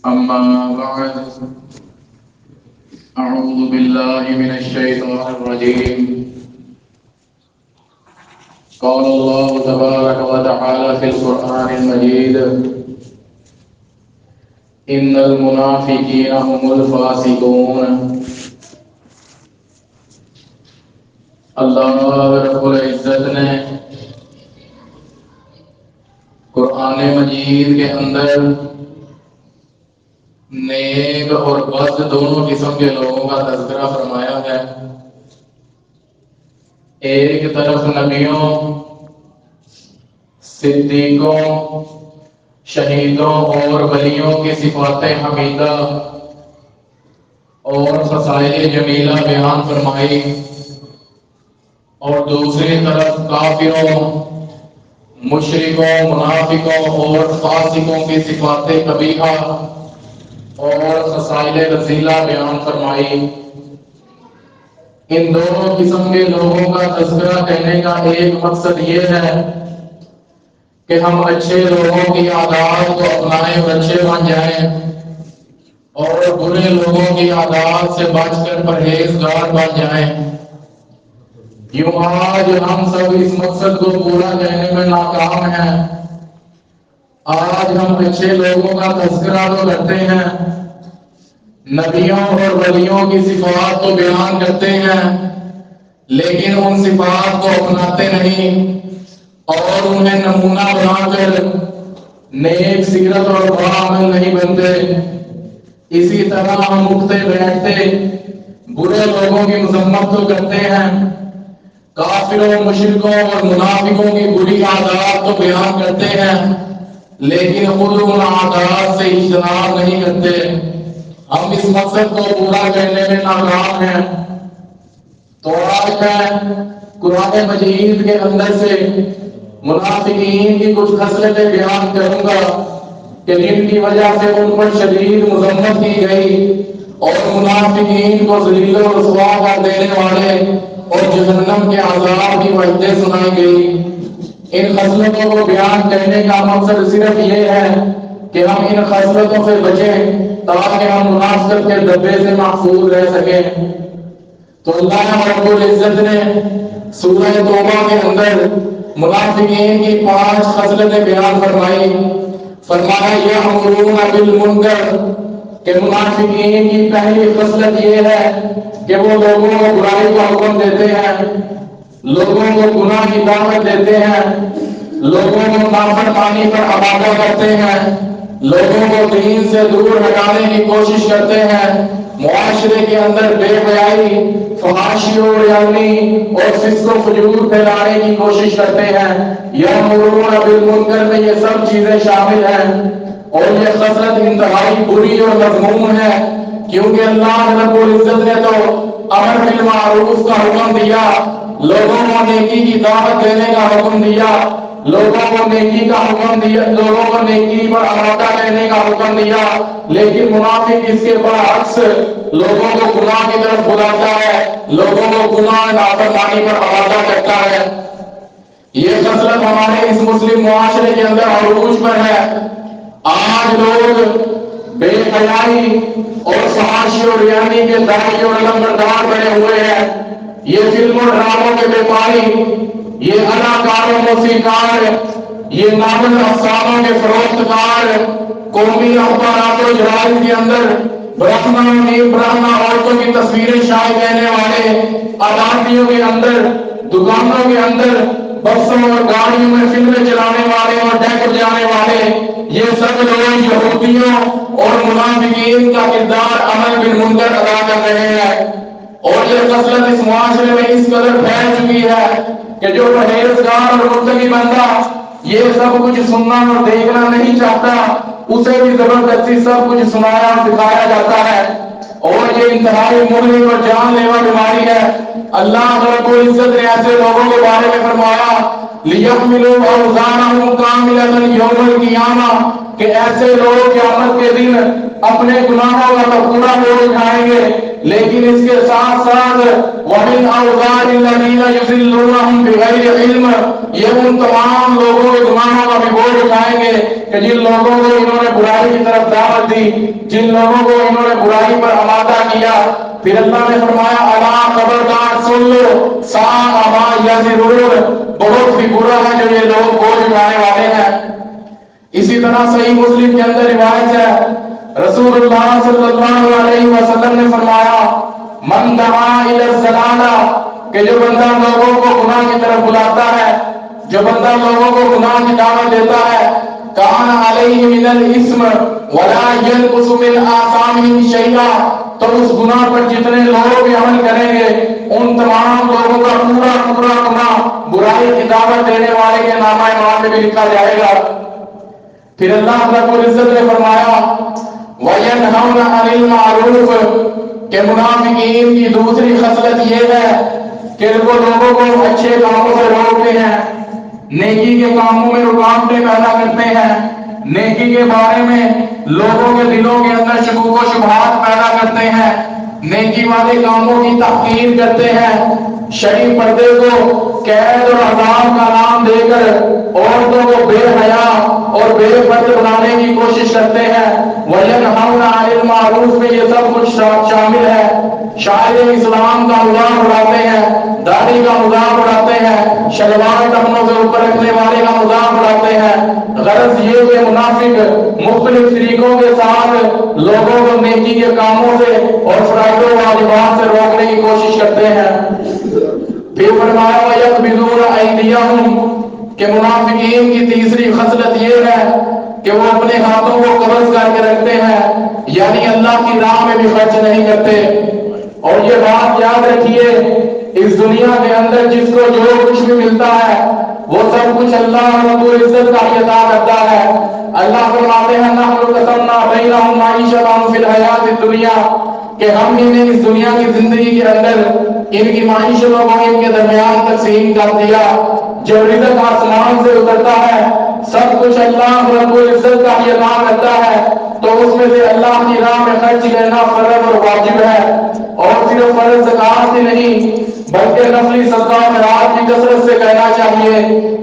أما بعد أعوذ بالله من الشيطان الرجيم. قال الله تبارك وتعالى في القرآن المجيد: إن المنافقين هم الفاسقون. اللہ رب العزت نے قرآن مجید کے اندر نیک اور بد دونوں قسم کے لوگوں کا تذکرہ فرمایا ہے. ایک طرف نبیوں، صدیقوں، شہیدوں اور ولیوں کی صفات حمیدہ اور خصائل جمیلہ بیان فرمائی، اور دوسری طرف کافروں، مشرکوں، منافقوں اور فاسقوں کی صفات قبیحہ اور خصائل رذیلہ بیان فرمائی. ان دونوں قسم کے لوگوں کا تذکرہ کہنے کا ایک مقصد یہ ہے کہ ہم اچھے لوگوں کی عادات کو اپنائیں اور اچھے بن جائیں، اور برے لوگوں کی عادات سے بچ کر پرہیزگار بن جائیں. یوں آج ہم سب اس مقصد کو پورا کرنے میں ناکام ہیں. آج ہم اچھے لوگوں کا تذکرہ تو کرتے ہیں، نبیوں اور ولیوں کی صفات کو بیان کرتے ہیں، لیکن ان صفات کو اپناتے نہیں اور انہیں نمونہ بنا کر نیک سیرت اور برا عمل نہیں بنتے. اسی طرح ہم اٹھتے بیٹھتے برے لوگوں کی مذمت تو کرتے ہیں، کافروں، مشرکوں اور منافقوں کی بری عادات کو بیان کرتے ہیں، لیکن خود ان عادات سے اجتناب نہیں کرتے. ہم اس مقصد کو پورا کرنے میں ناکام ہیں. تو آج میں قرآن مجید کے اندر سے منافقین کی کچھ خصلتیں بیان کروں گا کہ جن کی وجہ سے ان پر شدید مذمت کی گئی اور منافقین کو ذلیل و رسوا کر دینے والے اور جہنم کے عذاب کی وعدیں سنائی گئی. ان خصلتوں کو بیان کرنے کا مقصد صرف یہ ہے کہ ہم ان خصلتوں سے بچیں تاکہ ہم منافقت کے دبے سے محفوظ رہ سکیں. تو اللہ رب العزت نے سورہ توبہ کے اندر منافقین کی 5 خصلتیں بیان فرمائی. فرمایا یأمرون بالمنکر کہ منافقین کی پہلی خصلت یہ ہے کہ وہ لوگوں کو برائی کا حکم دیتے ہیں، لوگوں کو گناہ کی دعوت دیتے ہیں، لوگوں کو نافرمانی پر آمادہ کرتے ہیں، لوگوں کو دین سے دور ہٹانے کی کوشش کرتے ہیں، معاشرے کے اندر بے حیائی، فحاشی و ریانی اور فسق و فجور پھیلانے کی کوشش کرتے ہیں. یأمرون بالمنکر میں یہ سب چیزیں شامل ہیں، اور یہ خصلت انتہائی بری اور مذموم ہے، کیونکہ اللہ رب العزت نے تو امر بالمعروف کا حکم دیا، لوگوں کو نیکی کی دعوت دینے کا حکم دیا، لوگوں کو نیکی کا حکم دیا، لوگوں کو نیکی پر آمادہ کرنے کا حکم دیا، لیکن منافق اس کے برعکس لوگوں کو گناہ کی طرف بلاتا ہے، لوگوں کو گناہ نافرمانی پر آمادہ کرتا ہے. یہ خصلت ہمارے اس مسلم معاشرے کے اندر عروج پر ہے. آج لوگ بے حیائی اور فحاشی اور ریانی کے داعی اور علمبردار بنے ہوئے ہیں. یہ فلم اور ڈراموں کے بیپاری، یہ اداکار و موسیقار، یہ ناول افسانوں کے فروخت کار، قومی اخبارات و جرائد کے اندر برہمہ اور نیم برہمہ عورتوں کی تصویریں شائع کرنے والے، اداکاروں کے اندر، دکانوں کے اندر، بسوں اور گاڑیوں میں فلمیں چلانے والے اور ڈیک بجانے والے، یہ سب لوگ یہودیوں اور منافقین کا کردار امر بالمنکر ادا کر رہے ہیں. اور یہ خصلت اس معاشرے میں اس قدر پھیل چکی ہے کہ جو پرہیزگار اور متقی بندہ یہ سب کچھ سننا اور دیکھنا نہیں چاہتا، اسے بھی زبردستی سب کچھ سنایا اور دکھایا جاتا ہے. اور یہ انتہائی مہلک اور جان لیوا بیماری ہے. اللہ رب العزت نے ایسے لوگوں کے بارے میں فرمایا لِيَحْمِلُوا أَوْزَارَهُمْ كَامِلَةً يَوْمَ الْقِيَامَةِ کہ ایسے لوگ قیامت کے دن اپنے گناہوں کا پورا بوجھ اٹھائیں گے، لیکن اس کے ساتھ ساتھ وَمِنْ أَوْزَارِ الَّذِينَ يُضِلُّونَهُمْ بِغَيْرِ عِلْمٍ، یہ ان تمام لوگوں کے گناہوں کا بھی بوجھ اٹھائیں گے کہ جن لوگوں کو انہوں نے برائی کی طرف دعوت دی، جن لوگوں کو انہوں نے برائی پر آمادہ کیا۔ پھر اللہ نے فرمایا الا خبردار سن لو ساء ما یزرون، بہت ہی برا ہے جو یہ لوگ بوجھ اٹھانے والے ہیں۔ اسی طرح صحیح مسلم کے اندر روایت ہے، رسول اللہ صلی اللہ علیہ وسلم نے فرمایا من دعا الی الضلالہ، کہ جو بندہ لوگوں کو گناہ کی طرف بلاتا ہے، جو بندہ لوگوں کو گناہ کی دعوت دیتا ہے، کان علیہ من الاسم ولا ينقص من آثامہ شیئا، تو اس گناہ پر جتنے لوگ بھی عمل کریں گے ان تمام لوگوں کا پورا پورا گناہ برائی کی دعوت دینے والے کے نامہ اعمال میں بھی لکھا جائے گا۔ پھر اللہ رب العزت نے فرمایا وَيَنْهَوْنَ عَنِ الْمَعْرُوفِ، کہ منافقین کی دوسری خصلت یہ ہے کہ وہ لوگوں کو اچھے کاموں سے روکتے ہیں، نیکی کے کاموں میں رکاوٹیں پیدا کرتے ہیں، نیکی کے بارے میں لوگوں کے دلوں کے اندر شکوک و شبہات پیدا کرتے ہیں، نیکی والے کاموں کی تحقیر کرتے ہیں، شرعی پردے کو قید اور عذاب کا نام دے کر عورتوں کو بے حیا اور بے پردے بنانے کی کوشش کرتے ہیں۔ وَيَنْهَوْنَ عَنِ الْمَعْرُوفِ، میں یہ سب کچھ شامل ہے۔ شاعر اسلام کا مذاق اڑاتے ہیں، داڑھی کا مذاق اڑاتے ہیں، شلوار ٹخنوں سے اوپر رکھنے والے کا مذاق اڑاتے ہیں۔ غرض یہ کہ منافق مختلف طریقوں کے ساتھ لوگوں کو نیکی کے کاموں سے اور فرائض و واجبات سے روکنے کی کوشش کرتے ہیں۔ پھر فرمایا وَيَقْبِضُونَ أَيْدِيَهُمْ، کہ منافقین کی تیسری خصلت یہ ہے کہ وہ اپنے ہاتھوں کو قبض کر کے رکھتے ہیں، یعنی اللہ کی راہ میں بھی خرچ نہیں کرتے۔ اور یہ بات یاد رکھیے، اس دنیا کے اندر جس کو جو کچھ بھی ملتا ہے وہ سب کچھ اللہ رب العزت کا ہی عطا کرتا ہے۔ اللہ فرماتے ہیں نحن قسمنا بینہم معیشتہم فی الحیات الدنیا، کہ ہم انہیں اس دنیا کی زندگی کے اندر ان کی معیشتوں کو ان کے درمیان تقسیم کر دیا۔ جو رزق آسمان سے اترتا ہے سب کچھ اللہ رب العزت کا ہی عطا کرتا ہے، تو اس میں سے اللہ کی راہ میں خرچ کرنا فرض اور واجب ہے۔ اور صرف فرض زکات ہی نہیں بلکہ نفلی صدقہ خیرات کی کثرت سے کرنا چاہیے،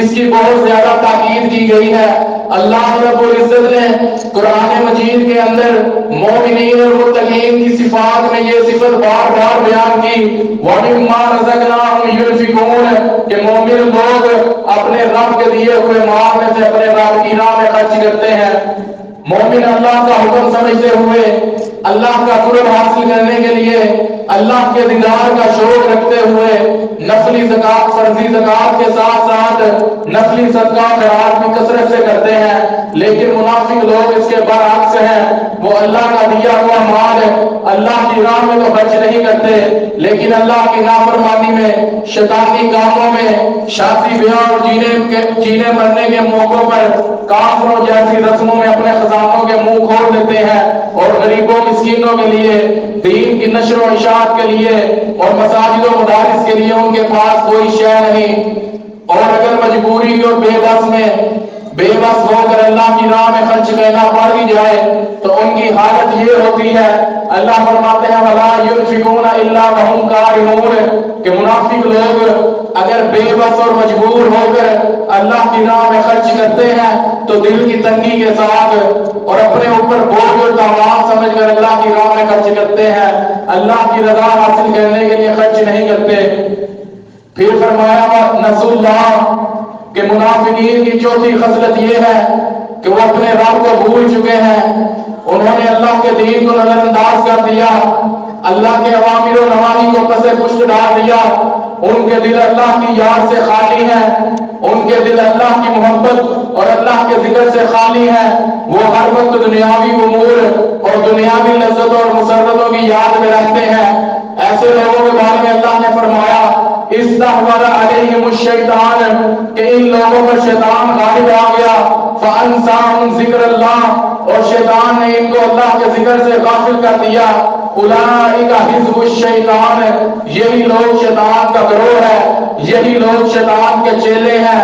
اس کی بہت زیادہ تاکید کی گئی ہے۔ اللہ رب العزت نے قرآن مجید کے اندر مومنین اور متقین کی صفات میں یہ صفت بار بار بیان کی وَمِمَّا رَزَقْنَاهُمْ يُنْفِقُونَ، کہ مومن لوگ اپنے رب کے دیے ہوئے مال میں سے اپنے رب کی راہ میں خرچ کرتے ہیں۔ مومن اللہ کا حکم سمجھتے ہوئے، اللہ کا قرب حاصل کرنے کے لیے، اللہ کے دیدار کا شوق رکھتے ہوئے نفلی زکات فرضی زکات کے ساتھ ساتھ نفلی صدقہ خیرات کی کثرت سے کرتے ہیں۔ لیکن منافق لوگ اس کے برعکس ہیں، وہ اللہ کا دیا ہوا مال اللہ کی راہ میں تو خرچ نہیں کرتے، لیکن اللہ کی نافرمانی میں، شیطانی کاموں میں، شادی بیاہ اور جینے مرنے کے موقعوں پر کافروں جیسی رسموں میں اپنے خزانوں کے منہ کھول دیتے ہیں، اور غریبوں مسکینوں کے لیے، دین کی نشر و اشاعت کے لیے اور مساجد و مدارس کے لیے ان کے پاس کوئی شے نہیں۔ اور اگر مجبوری اور بے بس ہو کر اللہ کی راہ میں خرچ کرنا پڑ بھی جائے تو ان کی حالت یہ ہوتی ہے، اللہ فرماتے ہیں وَلَا يُنْفِقُونَ إِلَّا وَهُمْ كَارِهُونَ، کہ منافق لوگ اگر بے بس اور مجبور ہو کر اللہ کی راہ میں خرچ کرتے ہیں تو دل کی تنگی کے ساتھ اور اپنے اوپر بوجھ اور تاوان سمجھ کر اللہ کی راہ میں خرچ کرتے ہیں، اللہ کی رضا حاصل کرنے کے لیے خرچ نہیں کرتے۔ پھر فرمایا نسوا اللہ، کہ منافقین کی چوتھی خصلت یہ ہے کہ وہ اپنے رب کو بھول چکے ہیں، انہوں نے اللہ کے دین کو نظر انداز کر دیا، اللہ کے اوامر و نواہی کو پس پشت ڈال دیا، ان کے دل اللہ کی یاد سے خالی ہیں، ان کے دل اللہ کی محبت اور اللہ کے ذکر سے خالی ہیں، وہ ہر وقت دنیاوی امور اور دنیاوی لذتوں اور مسرتوں کی یاد میں رہتے ہیں۔ ایسے لوگوں کے بارے میں اللہ نے فرمایا استحوذ علیہم الشیطان، کہ ان لوگوں پر شیطان غالب آ گیا، فانساہم ذکر اللہ، اور شیطان نے ان کو اللہ کے ذکر سے غافل کر دیا۔ اولئک حزب الشیطان، یہی لوگ شیطان کا گروہ ہے، یہی لوگ شیطان کے چیلے ہیں۔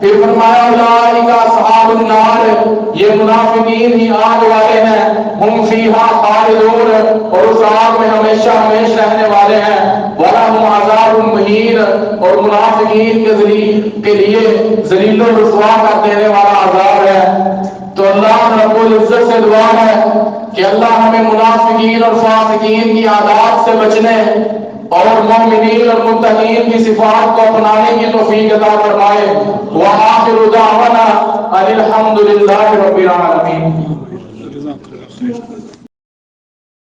پھر فرمایا اولئک اصحاب النار، یہ منافقین ہی آگ والے ہیں، ہم فیہا خالدون، اور اس آگ میں ہمیشہ ہمیشہ رہنے والے ہیں، وَلَهُمْ عَذَابٌ مُهِینٌ، اور منافقین کے لیے ذلیل و رسوا کر دینے والا عذاب ہے۔ تو اللہ رب العزت سے دعا ہے کہ اللہ ہمیں منافقین اور فاسقین کی عادات سے بچنے اور مومنین اور متقین کی صفات کو اپنانے کی توفیق عطا فرمائے۔ وآخر دعوانا ان الحمد للہ رب العالمین۔